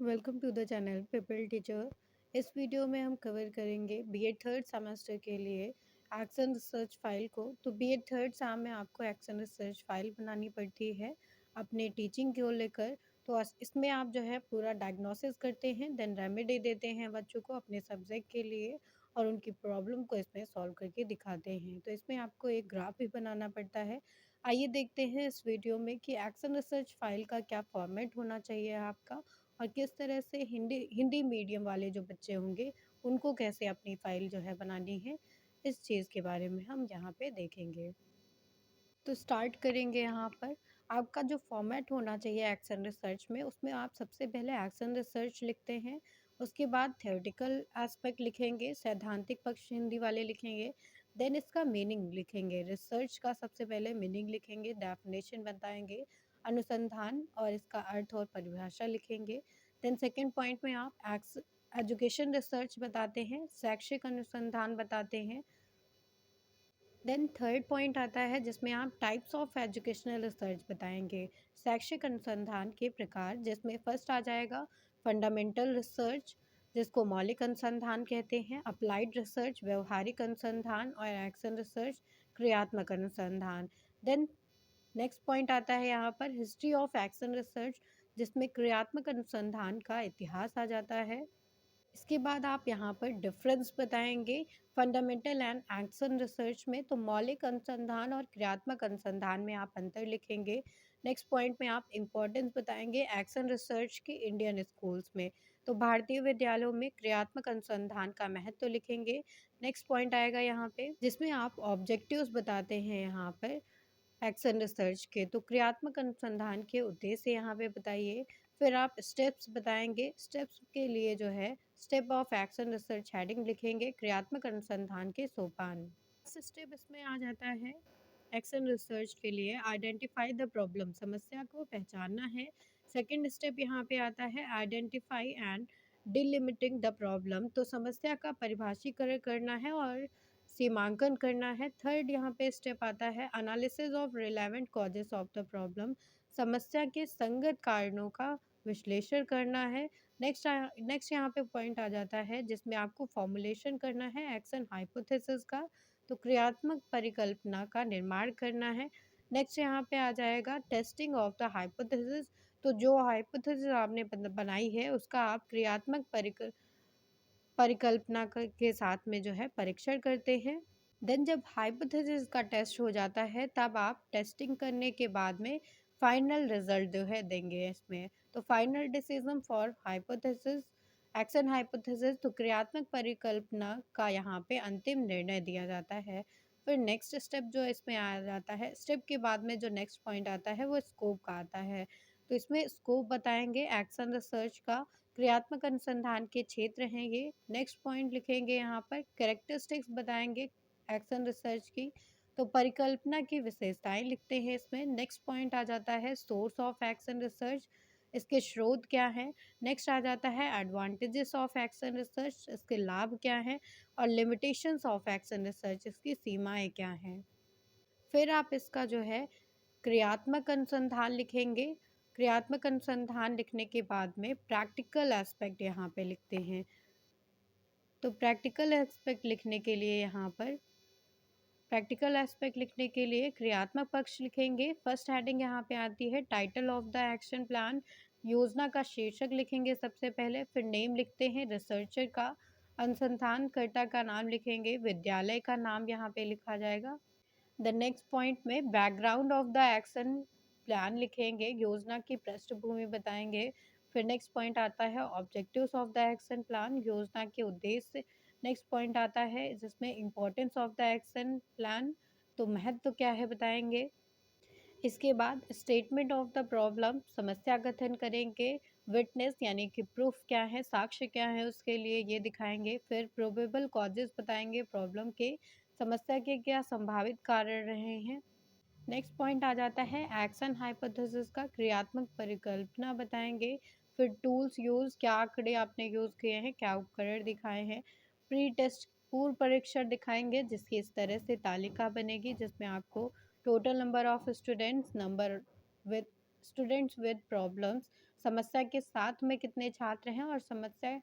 Welcome to the channel people teacher. इस video में हम कवर करेंगे बीएड थर्ड सेमेस्टर के लिए एक्शन रिसर्च फाइल को। तो बीएड थर्ड सेम में आपको एक्शन रिसर्च फाइल बनानी पड़ती है अपने टीचिंग को लेकर। तो इसमें आप जो है पूरा डायग्नोसिस करते हैं, देन रेमेडी देते हैं बच्चों को अपने सब्जेक्ट के लिए और उनकी प्रॉब्लम को इसमें सॉल्व करके दिखाते हैं। तो इसमें आपको एक ग्राफ भी बनाना पड़ता है। आइए देखते हैं इस वीडियो में कि एक्शन रिसर्च फाइल का क्या फॉर्मेट होना चाहिए आपका, और किस तरह से हिंदी हिंदी मीडियम वाले जो बच्चे होंगे उनको कैसे अपनी फ़ाइल जो है बनानी है, इस चीज़ के बारे में हम यहाँ पे देखेंगे। तो स्टार्ट करेंगे यहाँ पर। आपका जो फॉर्मेट होना चाहिए एक्शन रिसर्च में, उसमें आप सबसे पहले एक्शन रिसर्च लिखते हैं, उसके बाद थ्योरेटिकल एस्पेक्ट लिखेंगे, सैद्धांतिक पक्ष हिंदी वाले लिखेंगे, देन इसका मीनिंग लिखेंगे। रिसर्च का सबसे पहले मीनिंग लिखेंगे, डेफिनेशन बताएंगे, अनुसंधान और इसका अर्थ और परिभाषा लिखेंगे। देन सेकेंड पॉइंट में आप एजुकेशन रिसर्च बताते हैं, शैक्षिक अनुसंधान बताते हैं। देन थर्ड पॉइंट आता है जिसमें आप टाइप्स ऑफ एजुकेशनल रिसर्च बताएंगे, शैक्षिक अनुसंधान के प्रकार, जिसमें फर्स्ट आ जाएगा फंडामेंटल रिसर्च, जिसको मौलिक अनुसंधान कहते हैं, अप्लाइड रिसर्च, व्यवहारिक अनुसंधान, और एक्शन रिसर्च, क्रियात्मक अनुसंधान। देन नेक्स्ट पॉइंट आता है यहाँ पर हिस्ट्री ऑफ एक्शन रिसर्च, जिसमें क्रियात्मक अनुसंधान का इतिहास आ जाता है। इसके बाद आप यहाँ पर डिफरेंस बताएंगे फंडामेंटल एंड एक्शन रिसर्च में। तो मौलिक अनुसंधान और क्रियात्मक अनुसंधान में आप अंतर लिखेंगे। नेक्स्ट पॉइंट में आप इम्पोर्टेंस बताएंगे एक्शन रिसर्च की इंडियन स्कूल्स में। तो भारतीय विद्यालयों में क्रियात्मक अनुसंधान का महत्व लिखेंगे। नेक्स्ट पॉइंट आएगा यहाँ पे जिसमें आप ऑब्जेक्टिव्स बताते हैं यहाँ पर एक्शन रिसर्च के। तो क्रियात्मक अनुसंधान के उद्देश्य यहाँ पे बताइए। फिर आप स्टेप्स बताएंगे, स्टेप्स के लिए जो है step of action research heading लिखेंगे, क्रियात्मक अनुसंधान के सोपान। फर्स्ट स्टेप इसमें आ जाता है एक्शन रिसर्च के लिए आइडेंटिफाई द प्रॉब्लम, समस्या को पहचानना है। सेकंड स्टेप यहाँ पे आता है आइडेंटिफाई एंड डिलिमिटिंग द प्रॉब्लम, तो समस्या का परिभाषीकरण करना है और सीमांकन करना है। थर्ड यहाँ पे स्टेप आता है analysis of relevant causes of the problem, समस्या के संगत कारणों का विश्लेषण करना है। नेक्स्ट यहाँ पे पॉइंट आ जाता है जिसमें आपको फॉर्मुलेशन करना है एक्शन हाइपोथेसिस का, तो क्रियात्मक परिकल्पना का निर्माण करना है। नेक्स्ट यहाँ पे आ जाएगा टेस्टिंग ऑफ द हाइपोथेसिस, तो जो हाइपोथेसिस आपने बनाई है उसका आप क्रियात्मक परिकल्पना के साथ में जो है परीक्षण करते हैं। देन जब हाइपोथेसिस का टेस्ट हो जाता है तब आप टेस्टिंग करने के बाद में फाइनल रिजल्ट जो है देंगे इसमें। तो final decision for hypothesis action hypothesis, तो क्रियात्मक परिकल्पना का यहाँ पे अंतिम निर्णय दिया जाता है। फिर नेक्स्ट स्टेप जो इसमें आ जाता है, स्टेप के बाद में जो नेक्स्ट पॉइंट आता है वो स्कोप का आता है। तो इसमें स्कोप बताएंगे एक्शन रिसर्च का, क्रियात्मक अनुसंधान के क्षेत्र हैं ये। नेक्स्ट पॉइंट लिखेंगे यहाँ पर कैरेक्टरिस्टिक्स बताएंगे एक्शन रिसर्च की, तो परिकल्पना की विशेषताएं लिखते हैं इसमें। नेक्स्ट पॉइंट आ जाता है सोर्स ऑफ एक्शन रिसर्च, इसके स्रोत क्या हैं। नेक्स्ट आ जाता है एडवांटेजेस ऑफ एक्शन रिसर्च, इसके लाभ क्या हैं, और लिमिटेशंस ऑफ एक्शन रिसर्च, इसकी सीमाएं क्या हैं। फिर आप इसका जो है क्रियात्मक अनुसंधान लिखेंगे। क्रियात्मक अनुसंधान लिखने के बाद में प्रैक्टिकल एस्पेक्ट यहाँ पे लिखते हैं। तो प्रैक्टिकल एस्पेक्ट लिखने के लिए यहाँ पर प्रैक्टिकल एस्पेक्ट लिखने के लिए क्रियात्मक पक्ष लिखेंगे। फर्स्ट हेडिंग यहाँ पे आती है title of the action plan, योजना का शीर्षक लिखेंगे सबसे पहले। फिर नेम लिखते हैं रिसर्चर का, अनुसंधानकर्ता का नाम लिखेंगे, विद्यालय का नाम यहाँ पे लिखा जाएगा। द नेक्स्ट पॉइंट में background of the action plan लिखेंगे, योजना की पृष्ठभूमि बताएंगे। फिर नेक्स्ट पॉइंट आता है objectives of the action plan, योजना के उद्देश्य। नेक्स्ट पॉइंट आता है जिसमें importance of the action plan, तो महत्व क्या है बताएंगे। इसके बाद स्टेटमेंट ऑफ द प्रॉब्लम, समस्या कथन करेंगे। विटनेस यानी कि प्रूफ क्या है, साक्ष्य क्या है उसके लिए ये दिखाएंगे। फिर प्रोबेबल कॉजेज बताएंगे प्रॉब्लम के, समस्या के क्या संभावित कारण रहे हैं। नेक्स्ट पॉइंट आ जाता है एक्शन हाइपोथेसिस का, क्रियात्मक परिकल्पना बताएंगे। फिर टूल्स यूज़, क्या आंकड़े आपने यूज़ किए हैं, क्या उपकरण दिखाए हैं। प्री टेस्ट पूर्व परीक्षण दिखाएंगे जिसकी इस तरह से तालिका बनेगी जिसमें आपको total number of students, number with students with problems, समस्या के साथ में कितने छात्र हैं और समस्या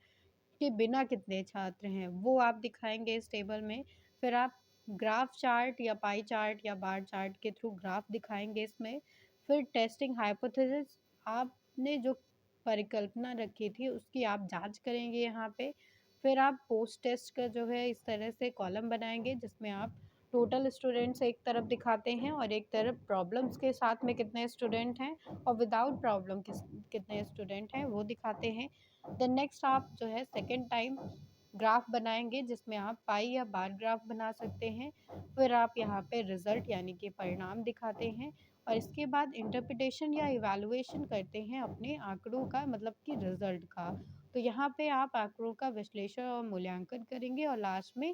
के बिना कितने छात्र हैं, वो आप दिखाएँगे इस टेबल में। फिर आप ग्राफ चार्ट या पाई चार्ट या बार चार्ट के थ्रू ग्राफ दिखाएँगे इसमें। फिर टेस्टिंग हाइपोथेसिस, आपने जो परिकल्पना रखी थी उसकी आप जाँच करेंगे यहाँ पे। फिर आप पोस्ट टेस्ट का जो है इस तरह से कॉलम बनाएँगे जिसमें आप टोटल स्टूडेंट्स एक तरफ दिखाते हैं और एक तरफ प्रॉब्लम्स के साथ में कितने स्टूडेंट हैं और विदाउट प्रॉब्लम कितने स्टूडेंट हैं वो दिखाते हैं। देन नेक्स्ट आप जो है सेकंड टाइम ग्राफ बनाएँगे जिसमें आप पाई या बार ग्राफ बना सकते हैं। फिर आप यहाँ पे रिज़ल्ट यानी कि परिणाम दिखाते हैं और इसके बाद इंटरप्रिटेशन या इवैल्यूएशन करते हैं अपने आँकड़ों का, मतलब कि रिज़ल्ट का। तो यहाँ पे आप आँकड़ों का विश्लेषण और मूल्यांकन करेंगे और लास्ट में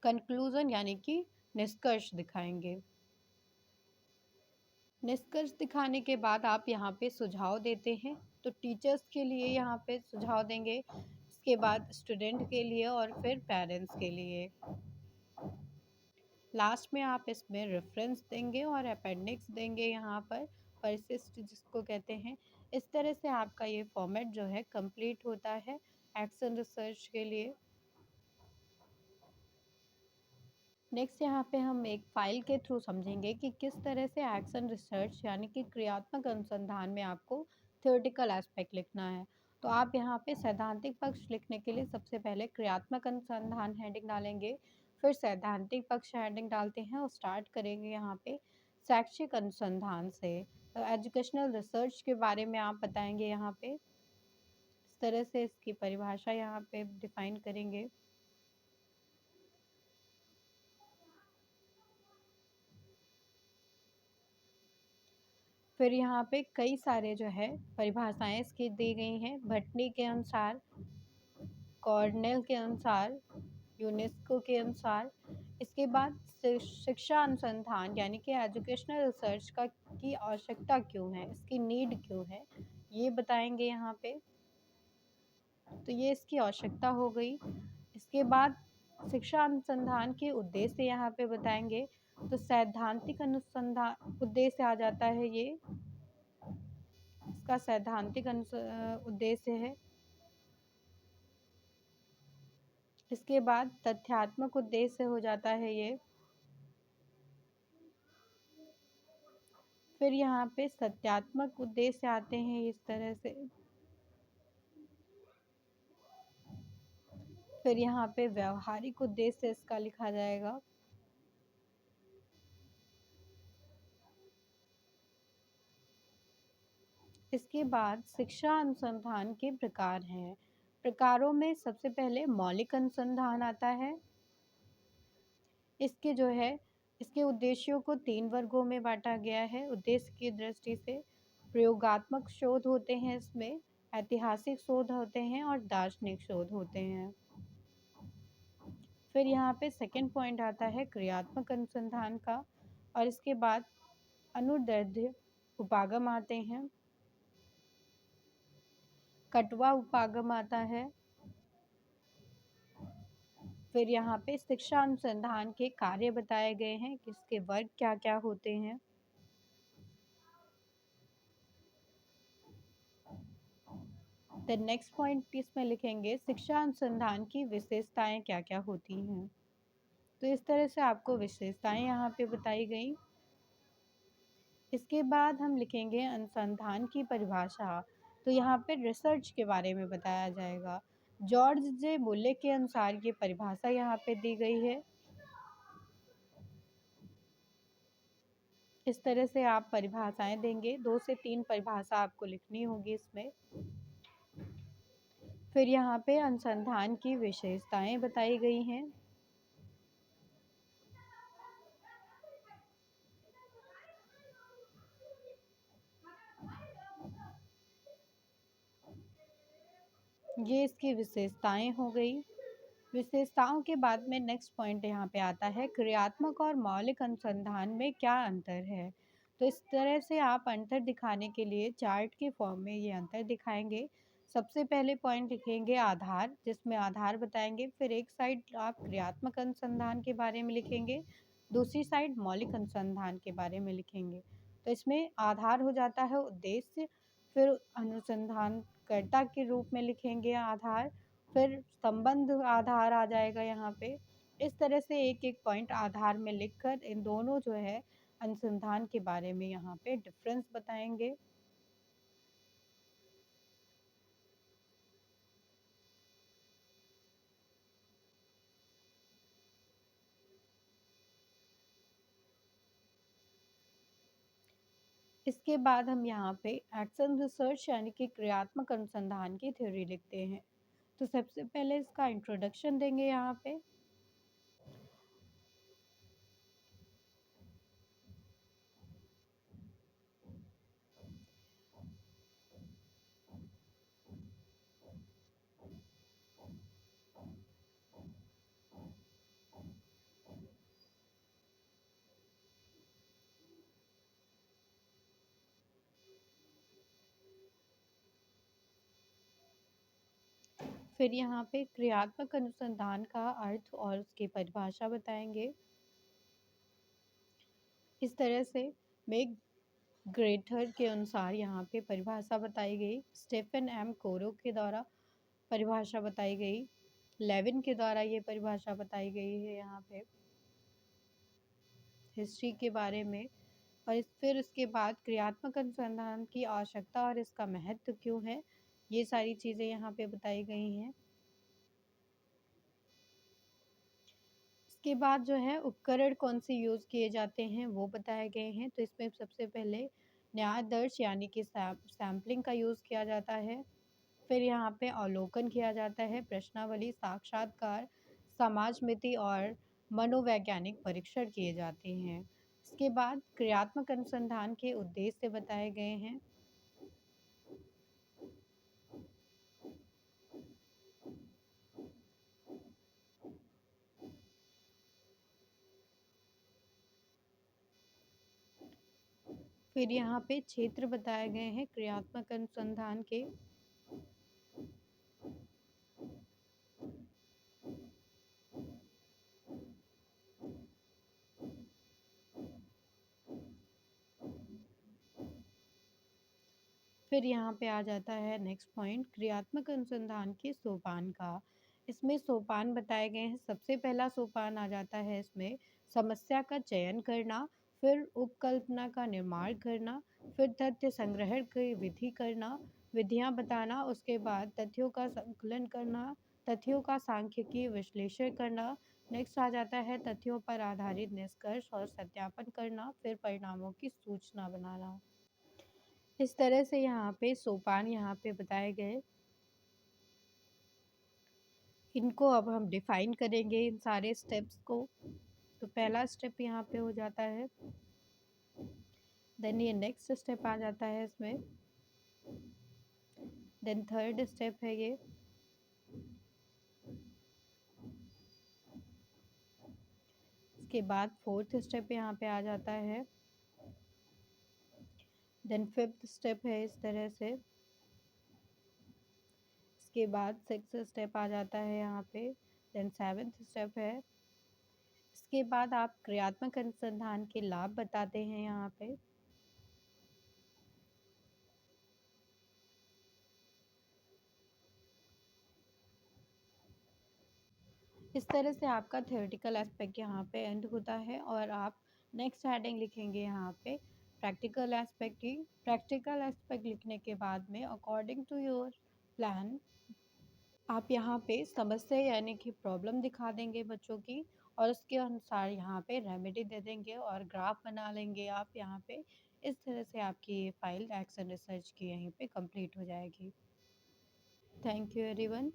कंक्लूज़न यानी कि निष्कर्ष दिखाएँगे। निष्कर्ष दिखाने के बाद आप यहाँ पे सुझाव देते हैं, तो टीचर्स के लिए यहाँ पे सुझाव देंगे, इसके बाद स्टूडेंट के लिए और फिर पेरेंट्स के लिए। लास्ट में आप इसमें रेफरेंस देंगे और अपेंडिक्स देंगे यहाँ पर, परिशिष्ट जिसको कहते हैं। इस तरह से आपका ये फॉर्मेट जो है कंप्लीट होता है एक्शन रिसर्च के लिए। नेक्स्ट यहाँ पे हम एक फाइल के थ्रू समझेंगे कि किस तरह से एक्शन रिसर्च यानी कि क्रियात्मक अनुसंधान में आपको थ्योरेटिकल एस्पेक्ट लिखना है। तो आप यहाँ पे सैद्धांतिक पक्ष लिखने के लिए सबसे पहले क्रियात्मक अनुसंधान हेडिंग डालेंगे, फिर सैद्धांतिक पक्ष हेडिंग डालते हैं और स्टार्ट करेंगे यहाँ पे शैक्षिक अनुसंधान से। तो एजुकेशनल रिसर्च के बारे में आप बताएंगे यहाँ पे, इस तरह से इसकी परिभाषा यहाँ पे डिफाइन करेंगे। फिर यहाँ पे कई सारे जो है परिभाषाएं इसकी दी गई हैं, भटनी के अनुसार, कॉर्नेल के अनुसार, यूनेस्को के अनुसार। इसके बाद शिक्षा अनुसंधान यानी कि एजुकेशनल रिसर्च का की आवश्यकता क्यों है, इसकी नीड क्यों है, ये बताएंगे यहाँ पे। तो ये इसकी आवश्यकता हो गई। इसके बाद शिक्षा अनुसंधान के उद्देश्य यहाँ पे बताएंगे। तो सैद्धांतिक अनुसंधान उद्देश्य आ जाता है ये, इसका सैद्धांतिक उद्देश्य है। इसके बाद तथ्यात्मक उद्देश्य हो जाता है ये। फिर यहाँ पे सत्यात्मक उद्देश्य आते हैं इस तरह से। फिर यहाँ पे व्यवहारिक उद्देश्य इसका लिखा जाएगा। इसके बाद शिक्षा अनुसंधान के प्रकार हैं। प्रकारों में सबसे पहले मौलिक अनुसंधान आता है। इसके जो है इसके उद्देश्यों को 3 वर्गों में बांटा गया है उद्देश्य की दृष्टि से। प्रयोगात्मक शोध होते हैं इसमें, ऐतिहासिक शोध होते हैं और दार्शनिक शोध होते हैं। फिर यहाँ पे सेकंड पॉइंट आता है क्रियात्मक अनुसंधान का और इसके बाद अनुदैर्ध्य उपागम आते हैं, कटवा उपागम आता है। फिर यहाँ पे शिक्षा अनुसंधान के कार्य बताए गए हैं कि इसके वर्ग क्या क्या होते हैं। द नेक्स्ट पॉइंट इसमें लिखेंगे शिक्षा अनुसंधान की विशेषताएं क्या क्या होती हैं। तो इस तरह से आपको विशेषताएं यहाँ पे बताई गई। इसके बाद हम लिखेंगे अनुसंधान की परिभाषा। तो यहाँ पे रिसर्च के बारे में बताया जाएगा। जॉर्ज जे बुले के अनुसार ये परिभाषा यहाँ पे दी गई है। इस तरह से आप परिभाषाएं देंगे, 2 से 3 परिभाषा आपको लिखनी होगी इसमें। फिर यहाँ पे अनुसंधान की विशेषताएं बताई गई हैं। ये इसकी विशेषताएं हो गई। विशेषताओं के बाद में नेक्स्ट पॉइंट यहाँ पे आता है क्रियात्मक और मौलिक अनुसंधान में क्या अंतर है। तो इस तरह से आप अंतर दिखाने के लिए चार्ट के फॉर्म में ये अंतर दिखाएंगे। सबसे पहले पॉइंट लिखेंगे आधार, जिसमें आधार बताएंगे। फिर एक साइड आप क्रियात्मक अनुसंधान के बारे में लिखेंगे, दूसरी साइड मौलिक अनुसंधान के बारे में लिखेंगे। तो इसमें आधार हो जाता है उद्देश्य, फिर अनुसंधानकर्ता के रूप में लिखेंगे आधार, फिर संबंध आधार आ जाएगा यहाँ पे। इस तरह से एक एक पॉइंट आधार में लिखकर इन दोनों जो है अनुसंधान के बारे में यहाँ पे डिफरेंस बताएंगे। इसके बाद हम यहाँ पे एक्शन रिसर्च यानी कि क्रियात्मक अनुसंधान की थ्योरी लिखते हैं। तो सबसे पहले इसका इंट्रोडक्शन देंगे यहाँ पे। फिर यहाँ पे क्रियात्मक अनुसंधान का अर्थ और उसकी परिभाषा बताएंगे। इस तरह से मेक ग्रेटर के अनुसार यहाँ पे परिभाषा बताई गई, स्टेफन एम कोरो के द्वारा परिभाषा बताई गई, लेविन के द्वारा ये परिभाषा बताई गई है यहाँ पे हिस्ट्री के बारे में। और फिर उसके बाद क्रियात्मक अनुसंधान की आवश्यकता और इसका महत्व क्यों है, ये सारी चीज़ें यहाँ पे बताई गई हैं। इसके बाद जो है उपकरण कौन से यूज़ किए जाते हैं वो बताए गए हैं। तो इसमें सबसे पहले न्यायदर्श यानी कि सैम्पलिंग का यूज़ किया जाता है। फिर यहाँ पे अवलोकन किया जाता है, प्रश्नावली, साक्षात्कार, समाजमिति और मनोवैज्ञानिक परीक्षण किए जाते हैं। इसके बाद क्रियात्मक अनुसंधान के उद्देश्य बताए गए हैं। फिर यहाँ पे क्षेत्र बताए गए हैं क्रियात्मक अनुसंधान के। फिर यहाँ पे आ जाता है नेक्स्ट पॉइंट क्रियात्मक अनुसंधान के सोपान का। इसमें सोपान बताए गए हैं। सबसे पहला सोपान आ जाता है इसमें समस्या का चयन करना, फिर उपकल्पना का निर्माण करना, फिर तथ्य संग्रहण की विधि करना, विधियाँ बताना, उसके बाद तथ्यों का संकलन करना, तथ्यों का सांख्यिकीय विश्लेषण करना, नेक्स्ट आ जाता है तथ्यों पर आधारित निष्कर्ष और सत्यापन करना, फिर परिणामों की सूचना बनाना। इस तरह से यहाँ पे सोपान यहाँ पे बताए गए। इनको अब हम डिफाइन करेंगे इन सारे स्टेप्स को। तो पहला स्टेप यहाँ पे हो जाता है, देन ये नेक्स्ट स्टेप आ जाता है इसमें, देन थर्ड स्टेप है ये, इसके बाद फोर्थ स्टेप यहाँ पे आ जाता है, देन फिफ्थ स्टेप है इस तरह से, इसके बाद सिक्स्थ स्टेप आ जाता है यहाँ पे, देन सेवेंथ स्टेप है। इसके बाद आप क्रियात्मक अनुसंधान के लाभ बताते हैं यहाँ पे। इस तरह से आपका थ्योरेटिकल एस्पेक्ट यहाँ पे एंड होता है और आप नेक्स्ट हेडिंग लिखेंगे यहाँ पे प्रैक्टिकल एस्पेक्ट की। प्रैक्टिकल एस्पेक्ट लिखने के बाद में अकॉर्डिंग टू योर प्लान आप यहाँ पे समस्या यानी कि प्रॉब्लम दिखा देंगे बच्चों की, और उसके अनुसार यहाँ पे रेमेडी दे देंगे और ग्राफ बना लेंगे आप यहाँ पे। इस तरह से आपकी ये फाइल एक्शन रिसर्च की यहीं पे कंप्लीट हो जाएगी। Thank you everyone.